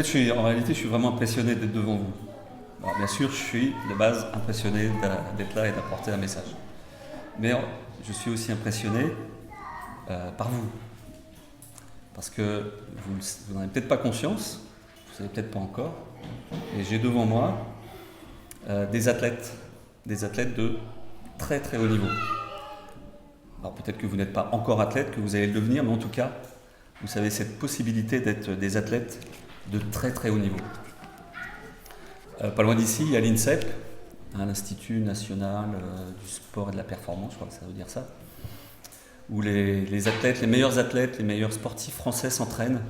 fait, en réalité, je suis vraiment impressionné d'être devant vous. Alors, bien sûr, je suis de base impressionné d'être là et d'apporter un message. Mais je suis aussi impressionné par vous. Parce que vous n'en avez peut-être pas conscience, vous ne savez peut-être pas encore, et j'ai devant moi des athlètes de très très haut niveau. Alors peut-être que vous n'êtes pas encore athlète, que vous allez le devenir, mais en tout cas, vous avez cette possibilité d'être des athlètes de très très haut niveau. Pas loin d'ici, il y a l'INSEP, l'Institut National du Sport et de la Performance, je crois que ça veut dire ça, où les athlètes, les meilleurs sportifs français s'entraînent.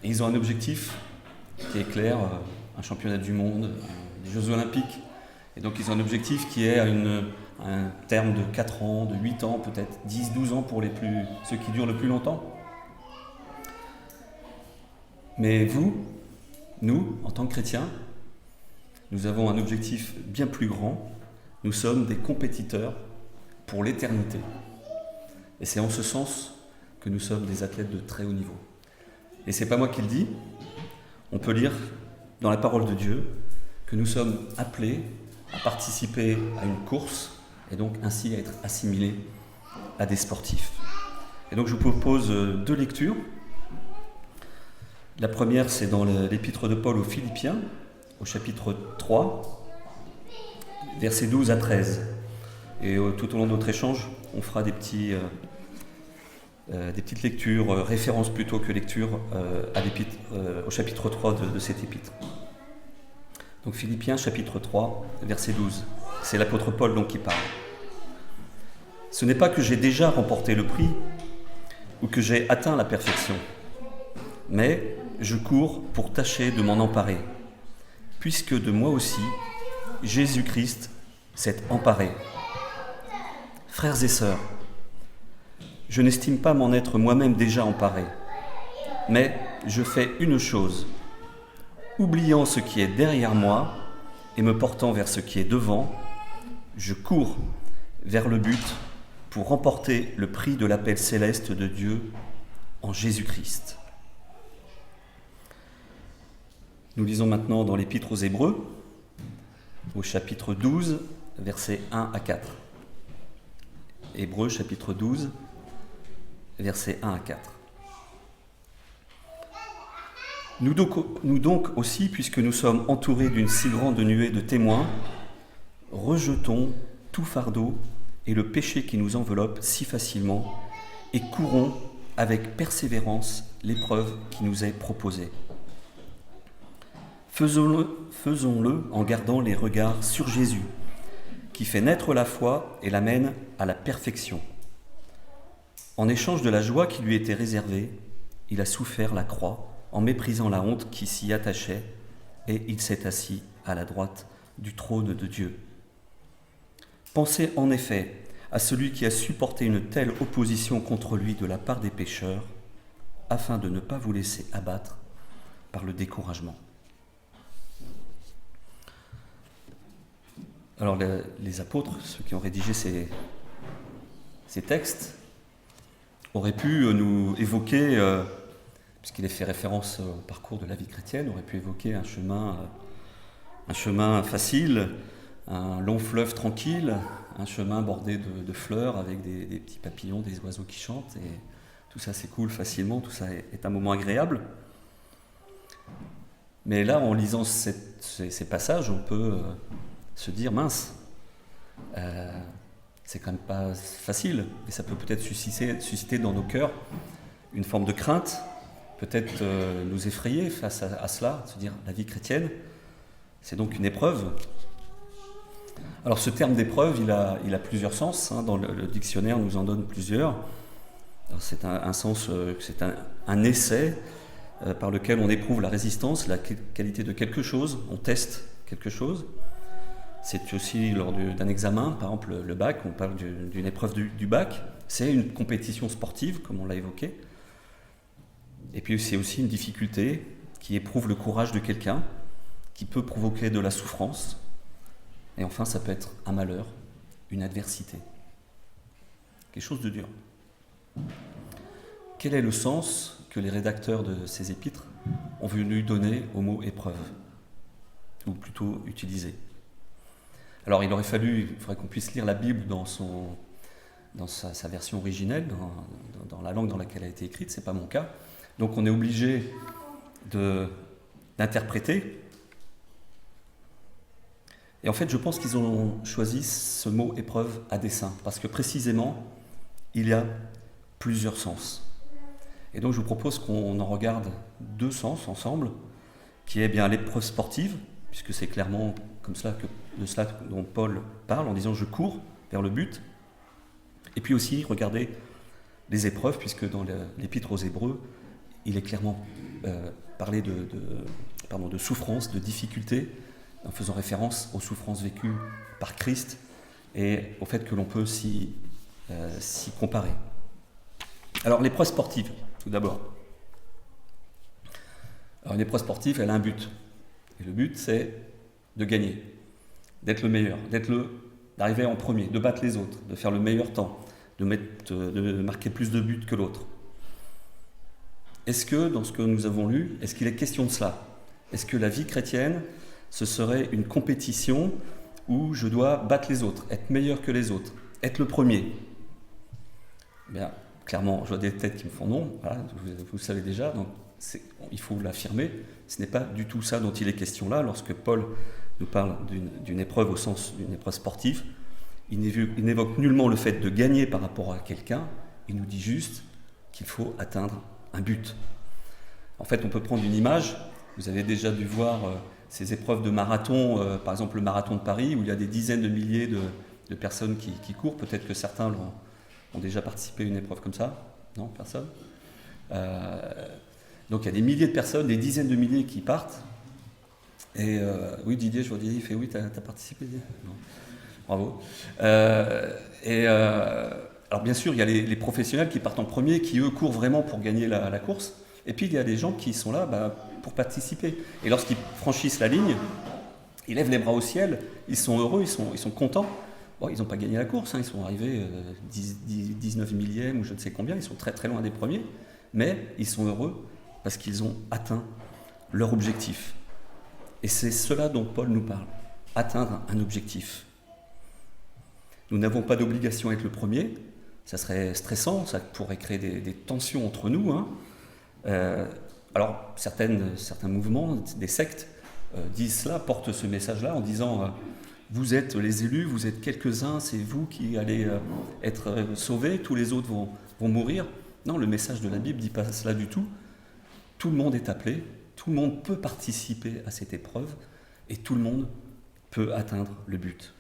Et ils ont un objectif qui est clair, un championnat du monde, des Jeux Olympiques. Et donc ils ont un objectif qui est à un terme de 4 ans, de 8 ans, peut-être 10, 12 ans pour ceux qui durent le plus longtemps. Mais nous, en tant que chrétiens, nous avons un objectif bien plus grand. Nous sommes des compétiteurs pour l'éternité. Et c'est en ce sens que nous sommes des athlètes de très haut niveau. Et c'est pas moi qui le dis. On peut lire dans la parole de Dieu que nous sommes appelés à participer à une course et donc ainsi à être assimilés à des sportifs. Et donc je vous propose 2 lectures. La première, c'est dans l'épître de Paul aux Philippiens, au chapitre 3, versets 12 à 13. Et tout au long de notre échange, on fera des petites lectures, références plutôt que lectures au chapitre 3 de cet épître. Donc Philippiens chapitre 3, verset 12. C'est l'apôtre Paul donc qui parle. Ce n'est pas que j'ai déjà remporté le prix ou que j'ai atteint la perfection, mais je cours pour tâcher de m'en emparer, puisque de moi aussi, Jésus-Christ s'est emparé. Frères et sœurs, je n'estime pas m'en être moi-même déjà emparé, mais je fais une chose, oubliant ce qui est derrière moi et me portant vers ce qui est devant, je cours vers le but pour remporter le prix de l'appel céleste de Dieu en Jésus-Christ. Nous lisons maintenant dans l'Épître aux Hébreux, au chapitre 12, versets 1 à 4. Hébreux, chapitre 12, versets 1 à 4. Nous donc aussi, puisque nous sommes entourés d'une si grande nuée de témoins, rejetons tout fardeau et le péché qui nous enveloppe si facilement et courons avec persévérance l'épreuve qui nous est proposée. Faisons-le en gardant les regards sur Jésus, qui fait naître la foi et l'amène à la perfection. En échange de la joie qui lui était réservée, il a souffert la croix en méprisant la honte qui s'y attachait, et il s'est assis à la droite du trône de Dieu. Pensez en effet à celui qui a supporté une telle opposition contre lui de la part des pécheurs, afin de ne pas vous laisser abattre par le découragement. Alors les apôtres, ceux qui ont rédigé ces textes, auraient pu nous évoquer, puisqu'il est fait référence au parcours de la vie chrétienne, auraient pu évoquer un chemin facile, un long fleuve tranquille, un chemin bordé de fleurs avec des petits papillons, des oiseaux qui chantent, et tout ça s'écoule facilement, tout ça est un moment agréable. Mais là, en lisant ces passages, on peut se dire, mince, c'est quand même pas facile, et ça peut peut-être susciter dans nos cœurs une forme de crainte, peut-être nous effrayer face à cela, se dire, la vie chrétienne, c'est donc une épreuve. Alors ce terme d'épreuve, il a plusieurs sens, dans le dictionnaire nous en donne plusieurs. Alors, c'est un sens, c'est un essai par lequel on éprouve la résistance, la qualité de quelque chose, on teste quelque chose. C'est aussi lors d'un examen, par exemple le bac, on parle d'une épreuve du bac, c'est une compétition sportive, comme on l'a évoqué. Et puis c'est aussi une difficulté qui éprouve le courage de quelqu'un, qui peut provoquer de la souffrance. Et enfin, ça peut être un malheur, une adversité, quelque chose de dur. Quel est le sens que les rédacteurs de ces épîtres ont voulu donner au mot épreuve, ou plutôt utiliser. Alors il faudrait qu'on puisse lire la Bible dans sa version originelle, dans la langue dans laquelle elle a été écrite, c'est pas mon cas. Donc on est obligé d'interpréter. Et en fait, je pense qu'ils ont choisi ce mot épreuve à dessein, parce que précisément, il y a plusieurs sens. Et donc je vous propose qu'on en regarde 2 sens ensemble, qui est bien l'épreuve sportive, puisque c'est clairement de cela dont Paul parle en disant « je cours vers le but ». Et puis aussi, regardez les épreuves, puisque dans l'épître aux Hébreux, il est clairement parlé de souffrance, de difficulté, en faisant référence aux souffrances vécues par Christ et au fait que l'on peut s'y comparer. Alors, l'épreuve sportive, tout d'abord. Alors, une épreuve sportive, elle a un but. Et le but, c'est de gagner, d'être le meilleur, d'arriver en premier, de battre les autres, de faire le meilleur temps, de marquer plus de buts que l'autre. Est-ce que, dans ce que nous avons lu, est-ce qu'il est question de cela ? Est-ce que la vie chrétienne, ce serait une compétition où je dois battre les autres, être meilleur que les autres, être le premier ? Bien, clairement, je vois des têtes qui me font non, voilà, vous le savez déjà, donc il faut l'affirmer. Ce n'est pas du tout ça dont il est question là, lorsque Paul nous parle d'une épreuve au sens d'une épreuve sportive. Il n'évoque nullement le fait de gagner par rapport à quelqu'un, il nous dit juste qu'il faut atteindre un but. En fait, on peut prendre une image, vous avez déjà dû voir ces épreuves de marathon, par exemple le marathon de Paris, où il y a des dizaines de milliers de personnes qui courent, peut-être que certains ont déjà participé à une épreuve comme ça, non, personne. Donc il y a des milliers de personnes, des dizaines de milliers qui partent, et oui Didier, je vois Didier, il fait oui, t'as participé, non. Bravo. Alors bien sûr, il y a les professionnels qui partent en premier, qui eux courent vraiment pour gagner la course. Et puis il y a des gens qui sont là pour participer. Et lorsqu'ils franchissent la ligne, ils lèvent les bras au ciel, ils sont heureux, ils sont contents. Bon, ils n'ont pas gagné la course, ils sont arrivés 19 millièmes ou je ne sais combien, ils sont très très loin des premiers, mais ils sont heureux parce qu'ils ont atteint leur objectif. Et c'est cela dont Paul nous parle, atteindre un objectif. Nous n'avons pas d'obligation à être le premier, ça serait stressant, ça pourrait créer des tensions entre nous. Alors, certains mouvements, des sectes, disent cela, portent ce message-là en disant vous êtes les élus, vous êtes quelques-uns, c'est vous qui allez être sauvés, tous les autres vont mourir. Non, le message de la Bible ne dit pas cela du tout. Tout le monde est appelé, tout le monde peut participer à cette épreuve et tout le monde peut atteindre le but.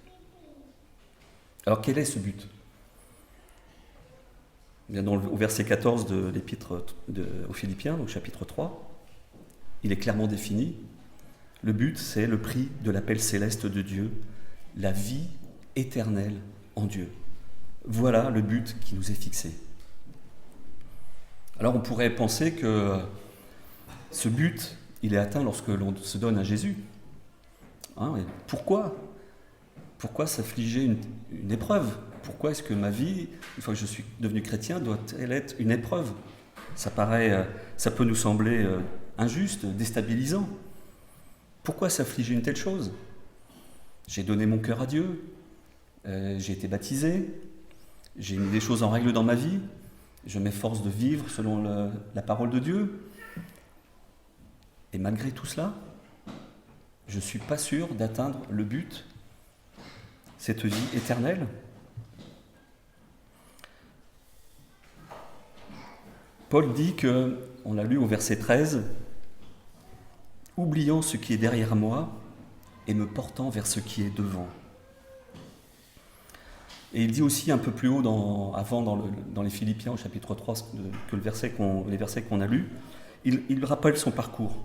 Alors quel est ce but ? Bien, au verset 14 de l'épître aux Philippiens, donc chapitre 3, il est clairement défini. Le but, c'est le prix de l'appel céleste de Dieu, la vie éternelle en Dieu. Voilà le but qui nous est fixé. Alors on pourrait penser que ce but, il est atteint lorsque l'on se donne à Jésus. Pourquoi s'affliger une épreuve ? Pourquoi est-ce que ma vie, une fois que je suis devenu chrétien, doit-elle être une épreuve ? Ça peut nous sembler injuste, déstabilisant. Pourquoi s'affliger une telle chose ? J'ai donné mon cœur à Dieu, j'ai été baptisé, j'ai mis des choses en règle dans ma vie, je m'efforce de vivre selon la parole de Dieu. Et malgré tout cela, je ne suis pas sûr d'atteindre le but, cette vie éternelle. Paul dit que, on l'a lu au verset 13, « Oubliant ce qui est derrière moi et me portant vers ce qui est devant. » Et il dit aussi un peu plus haut, dans les Philippiens, au chapitre 3, que les versets qu'on a lus, il rappelle son parcours.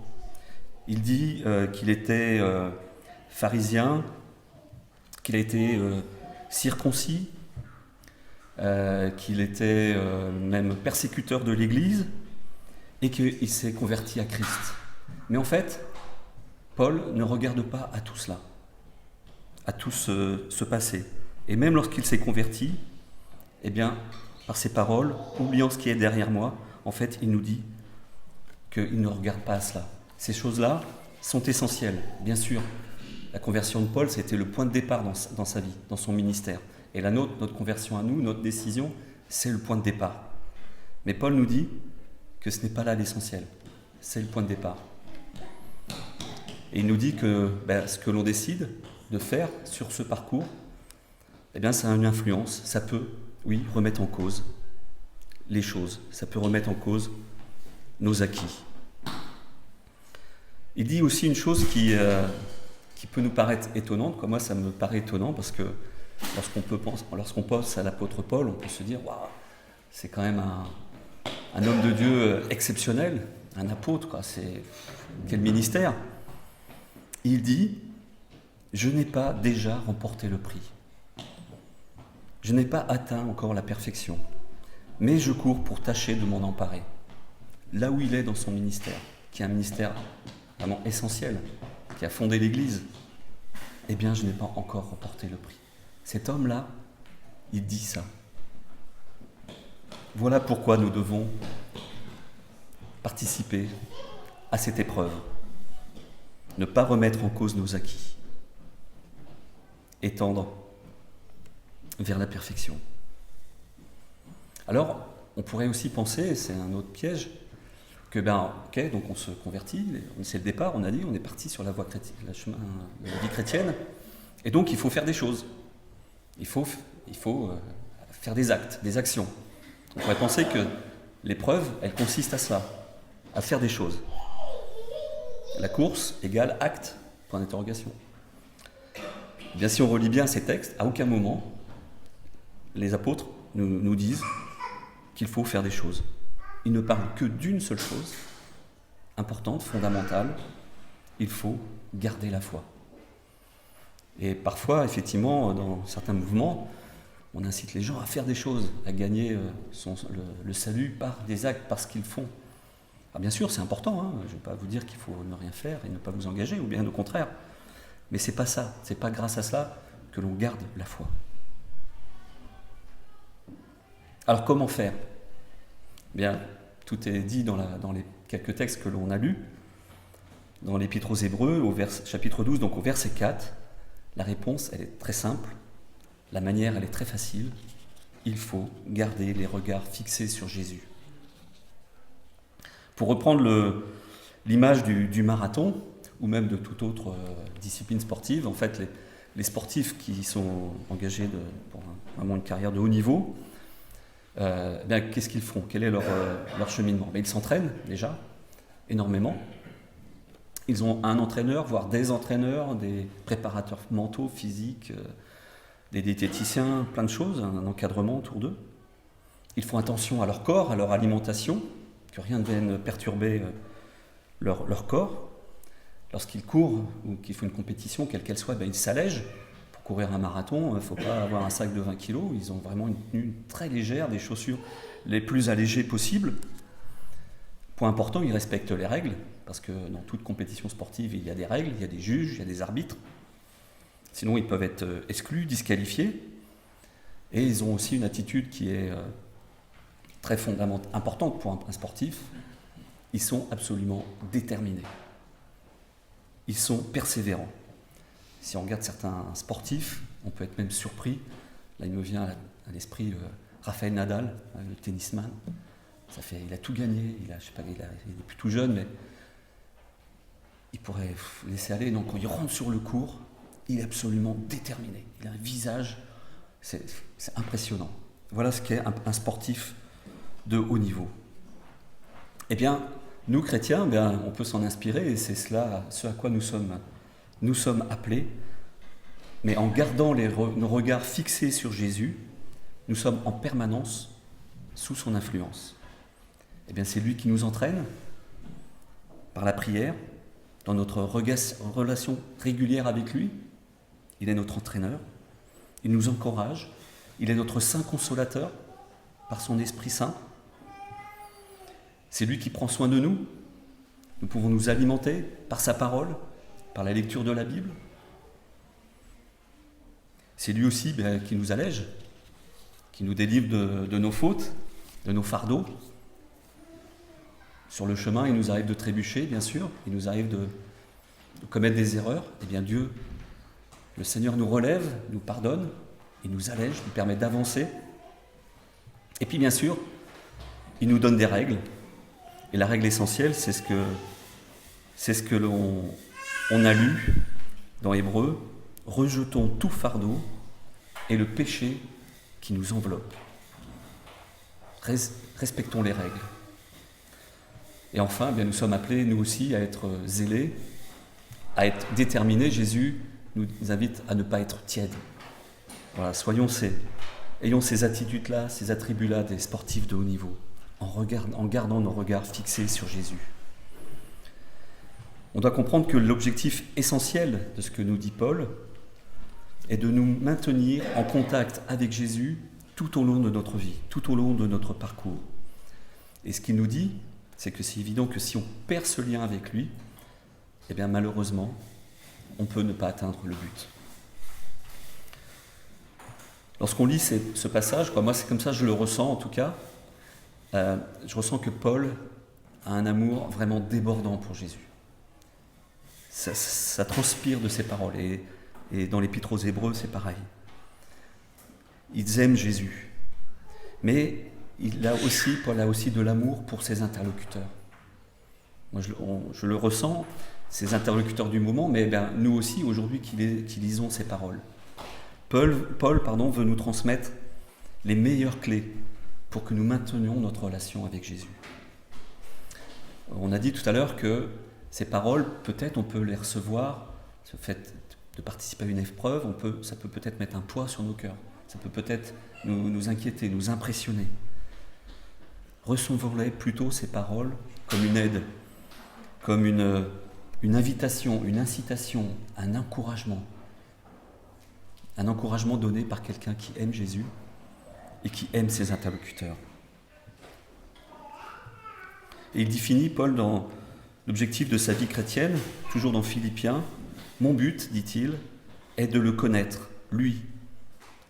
Il dit qu'il était pharisien, qu'il a été circoncis, qu'il était même persécuteur de l'Église et qu'il s'est converti à Christ. Mais en fait, Paul ne regarde pas à tout cela, à tout ce passé. Et même lorsqu'il s'est converti, eh bien, par ses paroles, oubliant ce qui est derrière moi, en fait, il nous dit qu'il ne regarde pas à cela. Ces choses-là sont essentielles, bien sûr. La conversion de Paul, c'était le point de départ dans sa vie, dans son ministère. Et la nôtre, notre conversion à nous, notre décision, c'est le point de départ. Mais Paul nous dit que ce n'est pas là l'essentiel, c'est le point de départ. Et il nous dit que ce que l'on décide de faire sur ce parcours, ça a une influence, ça peut, oui, remettre en cause les choses, ça peut remettre en cause nos acquis. Il dit aussi une chose qui peut nous paraître étonnante, comme moi ça me paraît étonnant, parce que lorsqu'on pense à l'apôtre Paul, on peut se dire, waouh, c'est quand même un homme de Dieu exceptionnel, un apôtre, quoi, quel ministère. Il dit, je n'ai pas déjà remporté le prix. Je n'ai pas atteint encore la perfection, mais je cours pour tâcher de m'en emparer. Là où il est dans son ministère, qui est un ministère vraiment essentiel, qui a fondé l'Église, je n'ai pas encore remporté le prix. Cet homme-là, il dit ça. Voilà pourquoi nous devons participer à cette épreuve. Ne pas remettre en cause nos acquis. Et tendre vers la perfection. Alors, on pourrait aussi penser, et c'est un autre piège, que donc on se convertit, c'est le départ, on a dit, on est parti sur la voie chrétienne, le chemin de la vie chrétienne, et donc il faut faire des choses. Il faut faire des actes, des actions. On pourrait penser que l'épreuve, elle consiste à cela, à faire des choses. La course égale acte, point d'interrogation. Bien, si on relit bien ces textes, à aucun moment, les apôtres nous disent qu'il faut faire des choses. Ils ne parlent que d'une seule chose, importante, fondamentale, il faut garder la foi. Et parfois, effectivement, dans certains mouvements, on incite les gens à faire des choses, à gagner le salut par des actes, par ce qu'ils font. Alors bien sûr, c'est important, je ne vais pas vous dire qu'il faut ne rien faire et ne pas vous engager, ou bien au contraire. Mais c'est pas ça, c'est pas grâce à cela que l'on garde la foi. Alors comment faire ? Bien, tout est dit dans les quelques textes que l'on a lus. Dans l'Épître aux Hébreux, chapitre 12, donc au verset 4, la réponse, elle est très simple. La manière, elle est très facile. Il faut garder les regards fixés sur Jésus. Pour reprendre l'image du marathon, ou même de toute autre discipline sportive, en fait, les sportifs qui sont engagés pour vraiment une carrière de haut niveau, qu'est-ce qu'ils font ? Quel est leur cheminement ? Ils s'entraînent déjà énormément. Ils ont un entraîneur, voire des entraîneurs, des préparateurs mentaux, physiques, des diététiciens, plein de choses, un encadrement autour d'eux. Ils font attention à leur corps, à leur alimentation, que rien ne vienne perturber leur corps. Lorsqu'ils courent ou qu'ils font une compétition, quelle qu'elle soit, ils s'allègent. Pour courir un marathon, il ne faut pas avoir un sac de 20 kg. Ils ont vraiment une tenue très légère, des chaussures les plus allégées possibles. Point important, ils respectent les règles, parce que dans toute compétition sportive, il y a des règles, il y a des juges, il y a des arbitres. Sinon, ils peuvent être exclus, disqualifiés. Et ils ont aussi une attitude qui est très importante pour un sportif. Ils sont absolument déterminés. Ils sont persévérants. Si on regarde certains sportifs, on peut être même surpris. Là, il me vient à l'esprit Rafael Nadal, le tennisman. Il a tout gagné. Il est plus tout jeune, mais il pourrait laisser aller. Donc, quand il rentre sur le court, il est absolument déterminé. Il a un visage, c'est impressionnant. Voilà ce qu'est un sportif de haut niveau. Eh bien, nous, chrétiens, on peut s'en inspirer, et c'est ce à quoi nous sommes appelés. Mais en gardant nos regards fixés sur Jésus, nous sommes en permanence sous son influence. Eh bien, c'est lui qui nous entraîne par la prière, dans notre relation régulière avec lui. Il est notre entraîneur, il nous encourage, il est notre saint consolateur par son Esprit Saint. C'est lui qui prend soin de nous. Nous pouvons nous alimenter par sa parole, par la lecture de la Bible. C'est lui aussi qui nous allège, qui nous délivre de nos fautes, de nos fardeaux. Sur le chemin, il nous arrive de trébucher, bien sûr, il nous arrive de commettre des erreurs. Eh bien Dieu, le Seigneur nous relève, nous pardonne, il nous allège, nous permet d'avancer. Et puis bien sûr, il nous donne des règles. Et la règle essentielle, c'est ce que on a lu dans Hébreux, rejetons tout fardeau et le péché qui nous enveloppe. Respectons les règles. Et enfin, eh bien, nous sommes appelés, nous aussi, à être zélés, à être déterminés. Jésus nous invite à ne pas être tièdes. Voilà, ayons ces attitudes-là, ces attributs-là des sportifs de haut niveau, en gardant nos regards fixés sur Jésus. On doit comprendre que l'objectif essentiel de ce que nous dit Paul est de nous maintenir en contact avec Jésus tout au long de notre vie, tout au long de notre parcours. Et ce qu'il nous dit, c'est que c'est évident que si on perd ce lien avec lui, eh bien malheureusement, on peut ne pas atteindre le but. Lorsqu'on lit ce passage, moi c'est comme ça, je le ressens en tout cas, je ressens que Paul a un amour vraiment débordant pour Jésus. Ça transpire de ses paroles, et dans l'Épître aux Hébreux, c'est pareil. Ils aiment Jésus, mais Paul a aussi de l'amour pour ses interlocuteurs. Moi, je le ressens, ses interlocuteurs du moment, mais nous aussi, aujourd'hui, qui lisons ces paroles. Paul veut nous transmettre les meilleures clés pour que nous maintenions notre relation avec Jésus. On a dit tout à l'heure que ces paroles, peut-être, on peut les recevoir, ce fait de participer à une épreuve, ça peut peut-être mettre un poids sur nos cœurs, ça peut peut-être nous inquiéter, nous impressionner. Recevons-les plutôt, ces paroles, comme une aide, comme une invitation, une incitation, un encouragement donné par quelqu'un qui aime Jésus et qui aime ses interlocuteurs. Et il définit, Paul, dans l'objectif de sa vie chrétienne, toujours dans Philippiens, « Mon but, dit-il, est de le connaître, lui,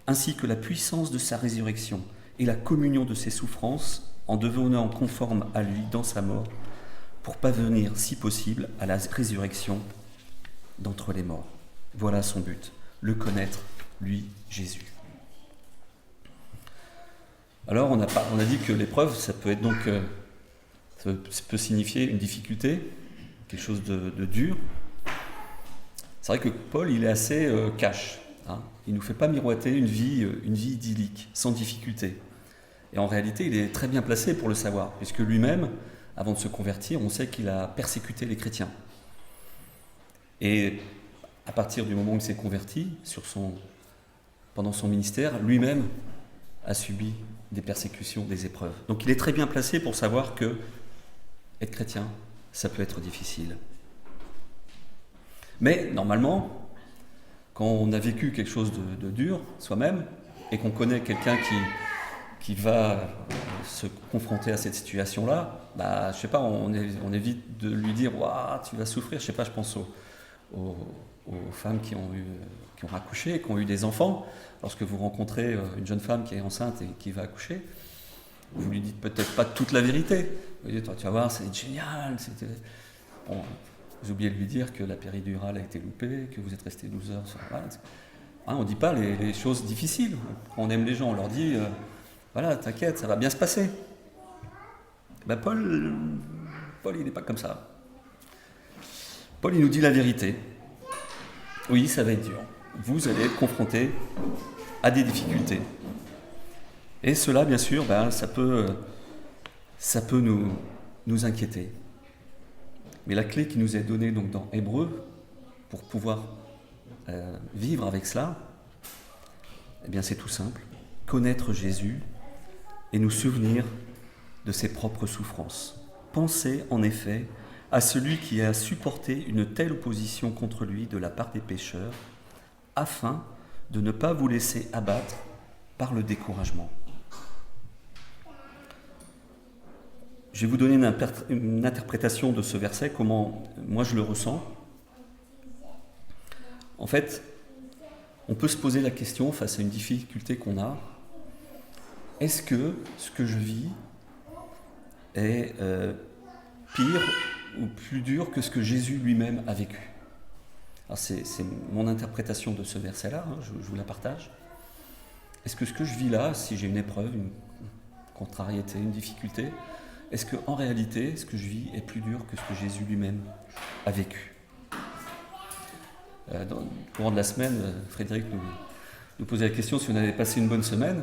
ainsi que la puissance de sa résurrection et la communion de ses souffrances, en devenant conforme à lui dans sa mort, pour parvenir, si possible, à la résurrection d'entre les morts. » Voilà son but, le connaître, lui, Jésus. Alors, on a dit que l'épreuve, ça peut être donc, ça peut signifier une difficulté, quelque chose de dur. C'est vrai que Paul, il est assez cash. Il ne nous fait pas miroiter une vie idyllique, sans difficulté. Et en réalité, il est très bien placé pour le savoir, puisque lui-même, avant de se convertir, on sait qu'il a persécuté les chrétiens. Et à partir du moment où il s'est converti, pendant son ministère, lui-même a subi des persécutions, des épreuves. Donc il est très bien placé pour savoir que être chrétien, ça peut être difficile. Mais normalement, quand on a vécu quelque chose de dur soi-même, et qu'on connaît quelqu'un qui va se confronter à cette situation-là, je sais pas, on évite de lui dire « Waouh, tu vas souffrir ». Je sais pas, je pense aux femmes qui ont accouché, qui ont eu des enfants. Lorsque vous rencontrez une jeune femme qui est enceinte et qui va accoucher, vous lui dites peut-être pas toute la vérité. Vous lui dites « Tu vas voir, c'est génial ». Bon, vous oubliez de lui dire que la péridurale a été loupée, que vous êtes resté 12 heures sur la base. On ne dit pas les choses difficiles. On aime les gens, on leur dit voilà, t'inquiète, ça va bien se passer. Paul, il n'est pas comme ça. Paul, il nous dit la vérité. Oui, ça va être dur. Vous allez être confrontés à des difficultés. Et cela, bien sûr, ça peut nous inquiéter. Mais la clé qui nous est donnée donc dans Hébreux, pour pouvoir vivre avec cela, eh bien c'est tout simple. Connaître Jésus et nous souvenir de ses propres souffrances. Pensez en effet à celui qui a supporté une telle opposition contre lui de la part des pécheurs, afin de ne pas vous laisser abattre par le découragement. Je vais vous donner une interprétation de ce verset, comment moi je le ressens. En fait, on peut se poser la question face à une difficulté qu'on a. Est-ce que ce que je vis est pire ou plus dur que ce que Jésus lui-même a vécu. Alors c'est mon interprétation de ce verset-là, hein, je vous la partage. Est-ce que ce que je vis là, si j'ai une épreuve, une contrariété, une difficulté, est-ce qu'en réalité, ce que je vis est plus dur que ce que Jésus lui-même a vécu? Dans le courant de la semaine, Frédéric nous posait la question si on avait passé une bonne semaine.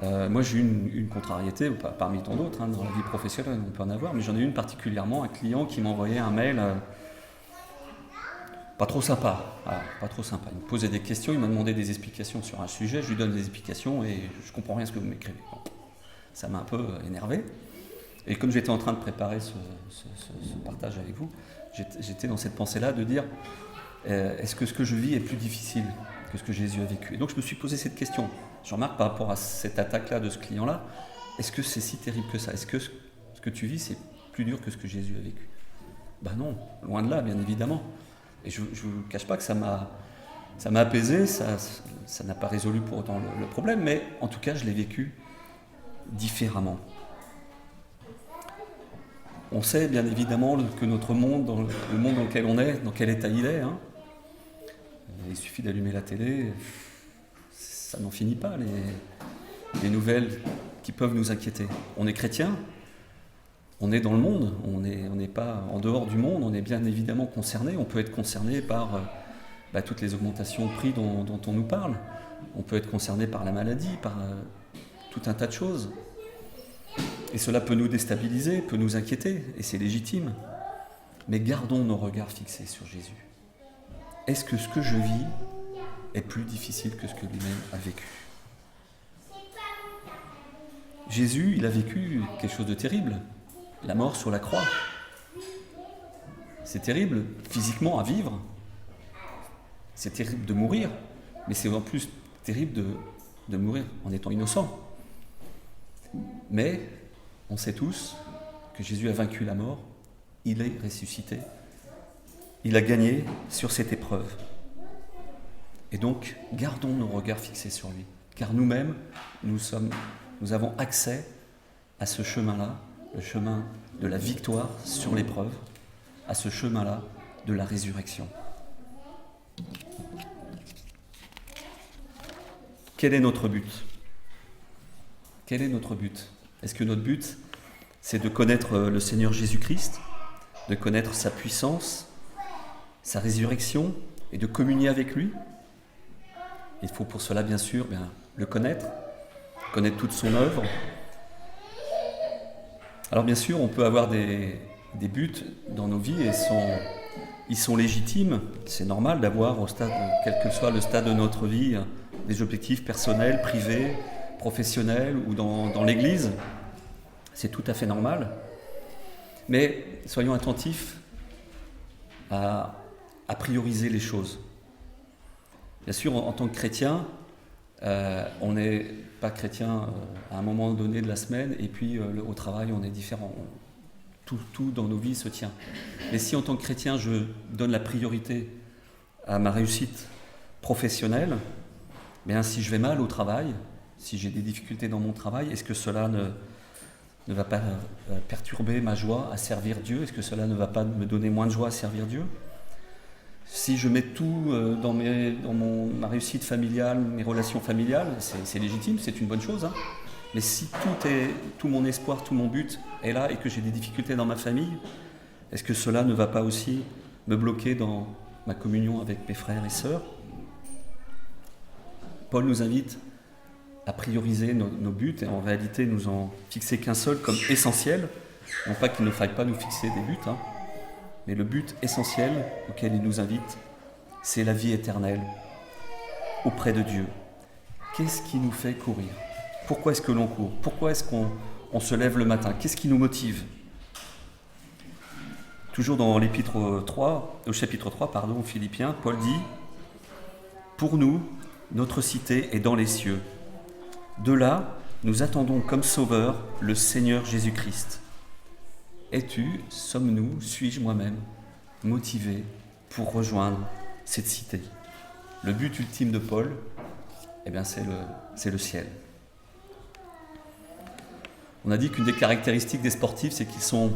Moi, j'ai eu une contrariété, parmi tant d'autres, hein, dans la vie professionnelle, on peut en avoir, mais j'en ai eu une particulièrement, un client qui m'a envoyé un mail pas trop sympa. Pas trop sympa. Il me posait des questions, il m'a demandé des explications sur un sujet, je lui donne des explications et je comprends rien à ce que vous m'écrivez. Bon, ça m'a un peu énervé. Et comme j'étais en train de préparer ce partage avec vous, j'étais dans cette pensée-là de dire est-ce que ce que je vis est plus difficile que ce que Jésus a vécu? Et donc je me suis posé cette question. Je remarque par rapport à cette attaque-là de ce client-là, est-ce que c'est si terrible que ça? Est-ce que ce que tu vis, c'est plus dur que ce que Jésus a vécu? Ben non, loin de là, bien évidemment. Et je ne vous cache pas que ça m'a apaisé, ça n'a pas résolu pour autant le problème, mais en tout cas, je l'ai vécu différemment. On sait bien évidemment que notre monde, le monde dans lequel on est, dans quel état il est, hein. Il suffit d'allumer la télé, ça n'en finit pas, les nouvelles qui peuvent nous inquiéter. On est chrétien, on est dans le monde, on n'est pas en dehors du monde, on est bien évidemment concerné. On peut être concerné par toutes les augmentations de prix dont on nous parle. On peut être concerné par la maladie, par tout un tas de choses. Et cela peut nous déstabiliser, peut nous inquiéter, et c'est légitime. Mais gardons nos regards fixés sur Jésus. Est-ce que ce que je vis est plus difficile que ce que lui-même a vécu? Jésus, il a vécu quelque chose de terrible, la mort sur la croix. C'est terrible physiquement à vivre, c'est terrible de mourir, mais c'est en plus terrible de mourir en étant innocent. Mais on sait tous que Jésus a vaincu la mort, il est ressuscité, il a gagné sur cette épreuve. Et donc, gardons nos regards fixés sur lui, car nous-mêmes, nous avons accès à ce chemin-là, le chemin de la victoire sur l'épreuve, à ce chemin-là de la résurrection. Quel est notre but? Quel est notre but? Est-ce que notre but, c'est de connaître le Seigneur Jésus-Christ, de connaître sa puissance, sa résurrection et de communier avec lui? Il faut pour cela, bien sûr, le connaître toute son œuvre. Alors bien sûr, on peut avoir des buts dans nos vies et ils sont légitimes. C'est normal d'avoir, quel que soit le stade de notre vie, des objectifs personnels, privés, professionnels ou dans l'Église. C'est tout à fait normal. Mais soyons attentifs à prioriser les choses. Bien sûr, en tant que chrétien, on n'est pas chrétien à un moment donné de la semaine et puis au travail, on est différent. Tout dans nos vies se tient. Mais si en tant que chrétien, je donne la priorité à ma réussite professionnelle, si je vais mal au travail, si j'ai des difficultés dans mon travail, est-ce que cela ne va pas perturber ma joie à servir Dieu? Est-ce que cela ne va pas me donner moins de joie à servir Dieu? Si je mets tout dans ma réussite familiale, mes relations familiales, c'est légitime, c'est une bonne chose. Hein. Mais si tout mon espoir, tout mon but est là et que j'ai des difficultés dans ma famille, est-ce que cela ne va pas aussi me bloquer dans ma communion avec mes frères et sœurs? Paul nous invite à prioriser nos buts et en réalité nous en fixer qu'un seul comme essentiel. Non pas qu'il ne faille pas nous fixer des buts, hein, mais le but essentiel auquel il nous invite, c'est la vie éternelle auprès de Dieu. Qu'est-ce qui nous fait courir? Pourquoi est-ce que l'on court? Pourquoi est-ce qu'on se lève le matin? Qu'est-ce qui nous motive? Toujours dans l'épître 3, au chapitre 3, aux Philippiens, Paul dit « Pour nous, notre cité est dans les cieux. De là, nous attendons comme sauveur le Seigneur Jésus-Christ. Es-tu, sommes-nous, suis-je moi-même, motivés pour rejoindre cette cité ?» Le but ultime de Paul, c'est le ciel. On a dit qu'une des caractéristiques des sportifs, c'est qu'ils sont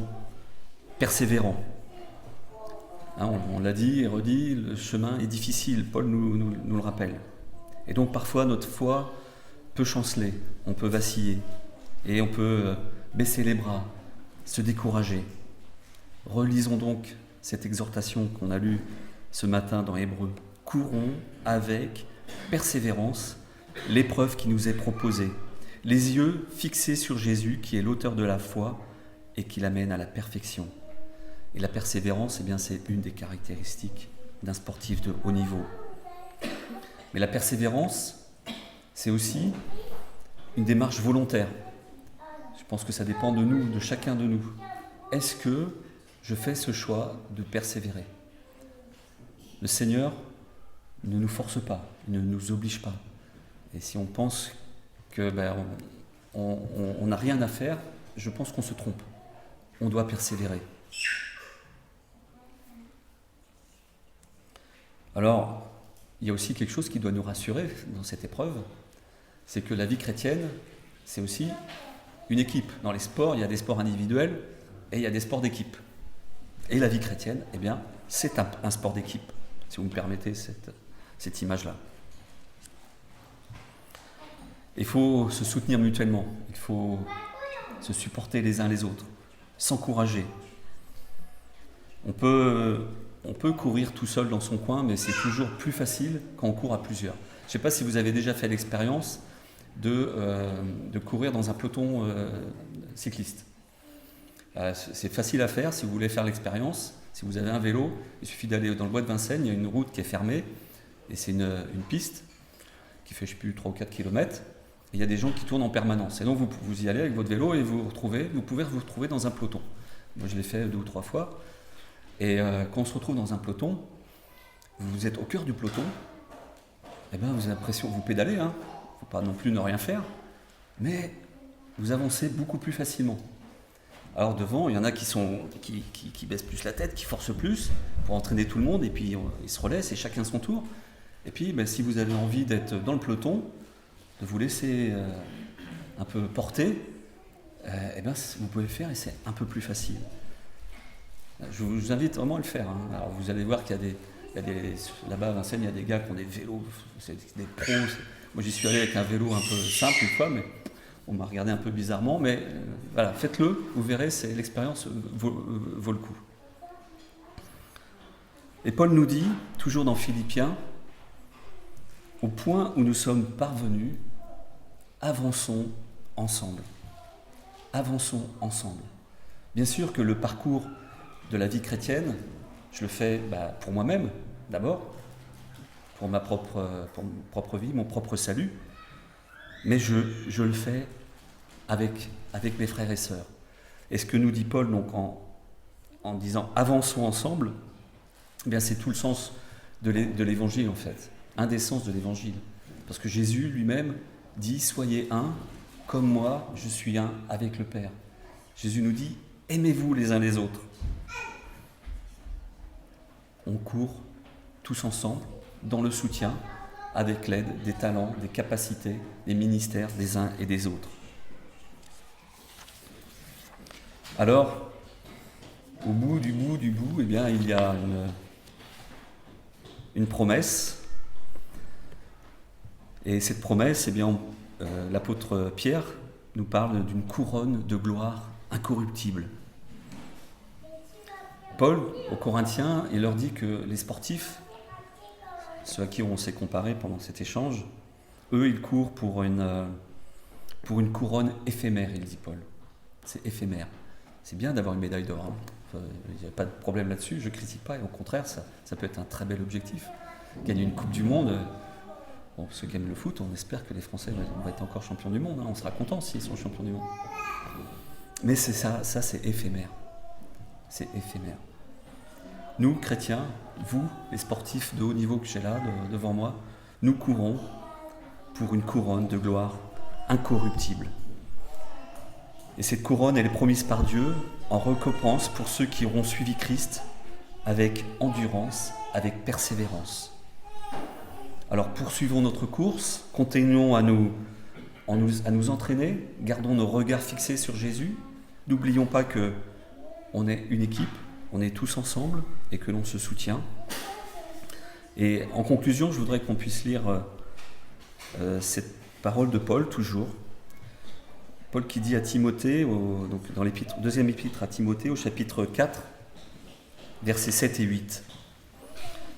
persévérant. Hein, on l'a dit et redit, le chemin est difficile, Paul nous le rappelle. Et donc parfois notre foi peut chanceler, on peut vaciller, et on peut baisser les bras, se décourager. Relisons donc cette exhortation qu'on a lue ce matin dans Hébreux. Courons avec persévérance l'épreuve qui nous est proposée, les yeux fixés sur Jésus qui est l'auteur de la foi et qui l'amène à la perfection. Et la persévérance, eh bien, c'est une des caractéristiques d'un sportif de haut niveau. Mais la persévérance, c'est aussi une démarche volontaire. Je pense que ça dépend de nous, de chacun de nous. Est-ce que je fais ce choix de persévérer ? Le Seigneur ne nous force pas, il ne nous oblige pas. Et si on pense que on n'a rien à faire, je pense qu'on se trompe. On doit persévérer. Alors, il y a aussi quelque chose qui doit nous rassurer dans cette épreuve, c'est que la vie chrétienne, c'est aussi une équipe. Dans les sports, il y a des sports individuels et il y a des sports d'équipe. Et la vie chrétienne, eh bien, c'est un sport d'équipe, si vous me permettez cette image-là. Il faut se soutenir mutuellement, il faut se supporter les uns les autres, s'encourager. On peut courir tout seul dans son coin, mais c'est toujours plus facile quand on court à plusieurs. Je ne sais pas si vous avez déjà fait l'expérience de courir dans un peloton cycliste. C'est facile à faire si vous voulez faire l'expérience. Si vous avez un vélo, il suffit d'aller dans le bois de Vincennes, il y a une route qui est fermée, et c'est une piste qui fait, je ne sais plus, 3 ou 4 km, et il y a des gens qui tournent en permanence. Et donc vous y allez avec votre vélo et vous pouvez vous retrouver dans un peloton. Moi je l'ai fait 2 ou 3 fois, et quand on se retrouve dans un peloton, vous êtes au cœur du peloton, et bien vous avez l'impression que vous pédalez, il ne faut pas non plus ne rien faire, mais vous avancez beaucoup plus facilement. Alors devant, il y en a qui baissent plus la tête, qui forcent plus pour entraîner tout le monde, et puis ils se relaissent et chacun son tour. Et puis si vous avez envie d'être dans le peloton, de vous laisser un peu porter, vous pouvez le faire et c'est un peu plus facile. Je vous invite vraiment à le faire. Alors vous allez voir qu'il y a des là-bas à Vincennes, il y a des gars qui ont des vélos, c'est des pros. Moi j'y suis allé avec un vélo un peu simple une fois, mais on m'a regardé un peu bizarrement, mais voilà, faites-le, vous verrez, l'expérience vaut le coup. Et Paul nous dit, toujours dans Philippiens, au point où nous sommes parvenus, avançons ensemble. Avançons ensemble. Bien sûr que le parcours de la vie chrétienne, je le fais pour moi-même, d'abord, pour ma propre vie, mon propre salut, mais je le fais avec mes frères et sœurs. Et ce que nous dit Paul donc en disant « avançons ensemble », eh bien c'est tout le sens de l'évangile en fait, un des sens de l'évangile. Parce que Jésus lui-même dit « soyez un, comme moi je suis un avec le Père ». Jésus nous dit « aimez-vous les uns les autres ». On court tous ensemble dans le soutien, avec l'aide des talents, des capacités, des ministères des uns et des autres. Alors, au bout du bout, eh bien, il y a une promesse. Et cette promesse, eh bien, l'apôtre Pierre nous parle d'une couronne de gloire incorruptible. Paul, aux Corinthiens, il leur dit que les sportifs, ceux à qui on s'est comparé pendant cet échange, eux, ils courent pour une couronne éphémère, il dit Paul. C'est éphémère. C'est bien d'avoir une médaille d'or. Il n'y a pas de problème là-dessus, je ne critique pas, et au contraire, ça peut être un très bel objectif. Gagner une Coupe du Monde, ceux qui aiment le foot, on espère que les Français vont être encore champions du monde, on sera content s'ils sont champions du monde. Mais c'est ça c'est éphémère. C'est éphémère. Nous, chrétiens, vous, les sportifs de haut niveau que j'ai là, devant moi, nous courons pour une couronne de gloire incorruptible. Et cette couronne, elle est promise par Dieu en récompense pour ceux qui auront suivi Christ avec endurance, avec persévérance. Alors poursuivons notre course, continuons à nous entraîner, gardons nos regards fixés sur Jésus. N'oublions pas que on est une équipe, on est tous ensemble et que l'on se soutient. Et en conclusion, je voudrais qu'on puisse lire cette parole de Paul, toujours. Paul qui dit à Timothée, donc dans deuxième épître à Timothée, au chapitre 4, versets 7 et 8.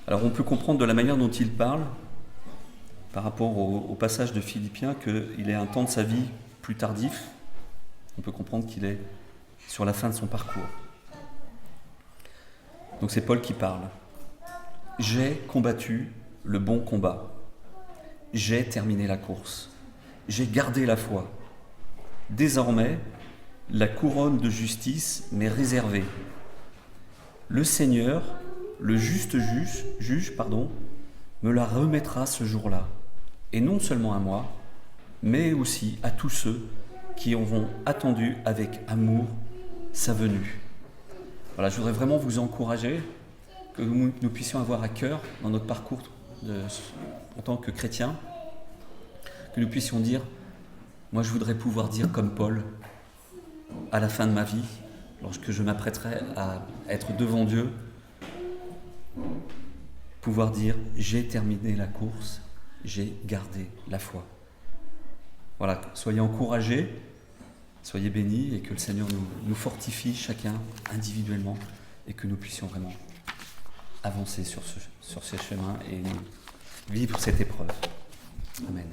Alors on peut comprendre de la manière dont il parle, par rapport au passage de Philippiens, qu'il est un temps de sa vie plus tardif. On peut comprendre qu'il est sur la fin de son parcours. Donc c'est Paul qui parle. « J'ai combattu le bon combat. J'ai terminé la course. J'ai gardé la foi. Désormais, la couronne de justice m'est réservée. Le Seigneur, le juste juge, me la remettra ce jour-là. Et non seulement à moi, mais aussi à tous ceux qui auront attendu avec amour sa venue. » Voilà, je voudrais vraiment vous encourager, que nous puissions avoir à cœur dans notre parcours en tant que chrétiens, que nous puissions dire, moi je voudrais pouvoir dire comme Paul, à la fin de ma vie, lorsque je m'apprêterai à être devant Dieu, pouvoir dire, j'ai terminé la course, j'ai gardé la foi. Voilà, soyez encouragés, soyez bénis et que le Seigneur nous fortifie chacun individuellement et que nous puissions vraiment avancer sur ce chemin et vivre cette épreuve. Amen.